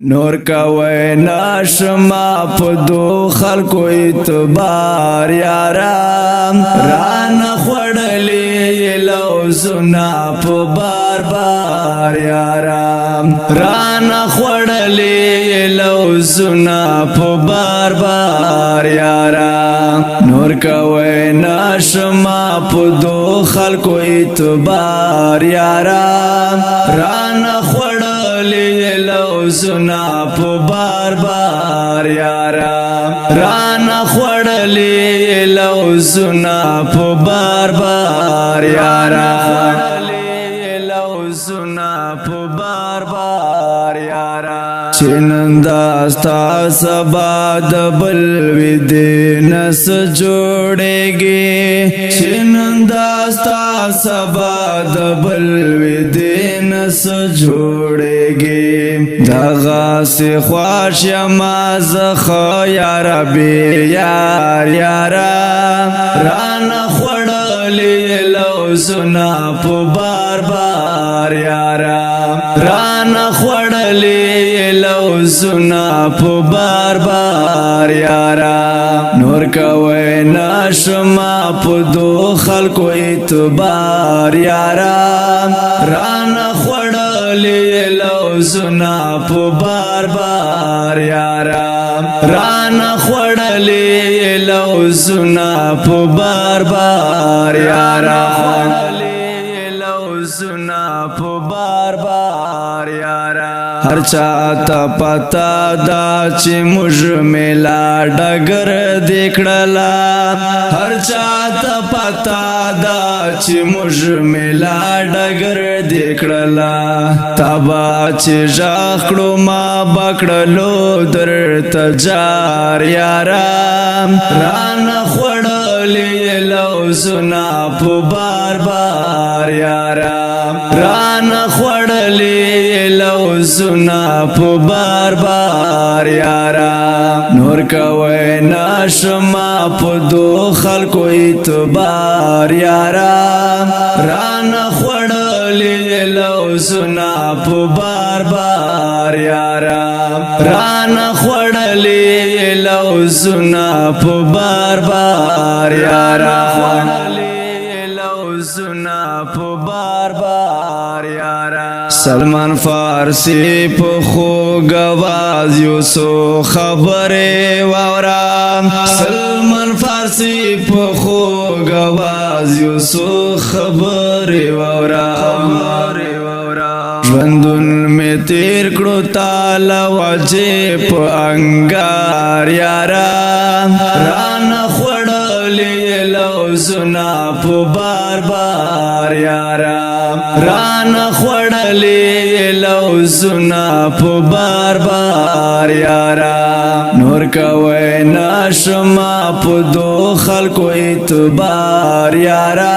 نور کوي نشما په دو خلکو اعتبار یارام ران خوړلې لوزنا په بار بار یارام ران خوړلې لوزنا په بار بار یارام نور کوي نشما په دو خلکو اعتبار یارام ران خوړلې لوزنا په بار بار یارام ران خوړلې لوزنا په بار بار یارام لوزنا په بار بار یارام چنندا ستا سبا د بل ودین س جوړېږي چنندا ستا سبا د بل ودین س جوړېږي دغه سي خواش ما زخه یا ربي یار یارا ران خوړلې لوزنا په بار بار یارا ران خوړلې لوزنا په بار بار یارا نور کوي نشما په دو خلکو اعتبار یارا ران خوړلې لوزنا په بار بار یارا ران خوړلې لوزنا په بار بار یارا لوزنا په بار بار یارا هر چاته پتا دا چې موږ ملا ډګر دکړلا هر چاته پتا دا چې موږ ملا ډګر دکړلا تابا چې ژاخړو ما بکړلو درته جار یارا ران خوړلې لوزنا په بار بار یارا ران خوړلې لوزنا په بار بار یارا نور کوي نشما په دو خلکو اعتبار یارا ران خوړلې لوزنا په بار بار یارا ران خوړلې لوزنا په بار بار یارا لوزنا په بار بار یارا سلمان فارسی په خوږ आवाज یو سو خبره واورا سلمان فارسی په خوږ आवाज یو سو خبره واورا ژوندون می تیر کړو تعالی واجه په انګار یارا ران خوړلې لوزنا په بار بار یارا ران خوړلې لوزنا په بار بار یارا نور کوي نشما په دو خلکو اعتبار یارا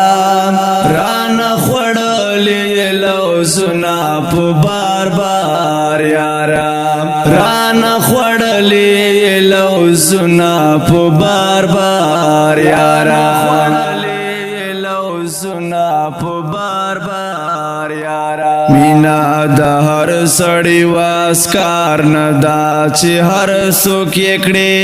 ران خوړلې لوزنا په بار بار یارا ران خوړلې لوزنا په بار بار یارا لوزنا په بار بار یارا مینا د هر سړی واسکار نه دا چې هر څوک یې کړي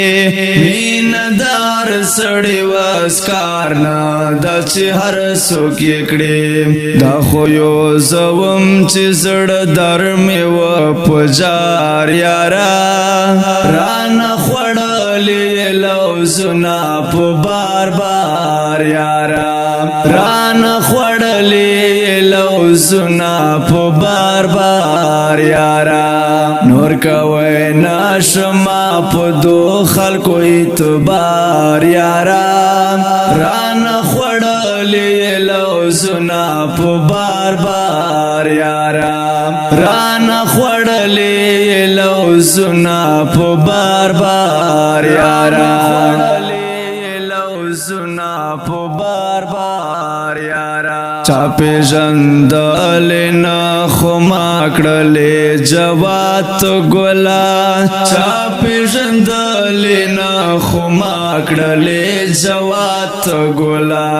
مینا د هر سړی واسکار نه دا چې هر څوک یې کړي دا خو یو زوم چې زړه در مې و پجار یارا ران خوړلې لوزنا په بار بار یارا ران خوړلې لوزنا په بار بار یارا نور کوي نشما په دو خلکو اعتبار یارا ران خوړلې لوزنا په بار بار یارا ران خوړلې لوزنا په بار بار یارا لوزنا په بار بار یارا چاپی جندل نا خما کړلې جوات ګلا چاپی جندل نا خما کړلې جوات ګلا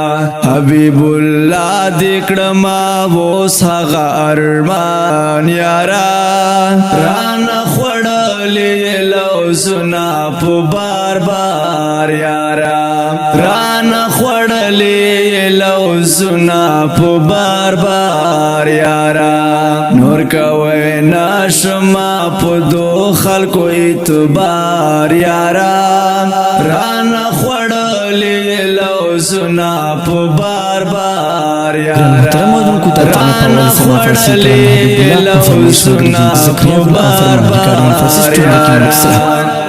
حبیب الله دې کړما وو سغه ارمان یارا ران خوړ خړلې لوزنا په بار بار یارا ران خړلې لوزنا په بار بار یارا نور کوي ناشما په دو خلکو اعتبار یارا ران خړلې لوزنا په بار بار یارا ران خړلې لوزنا په بار بار یارا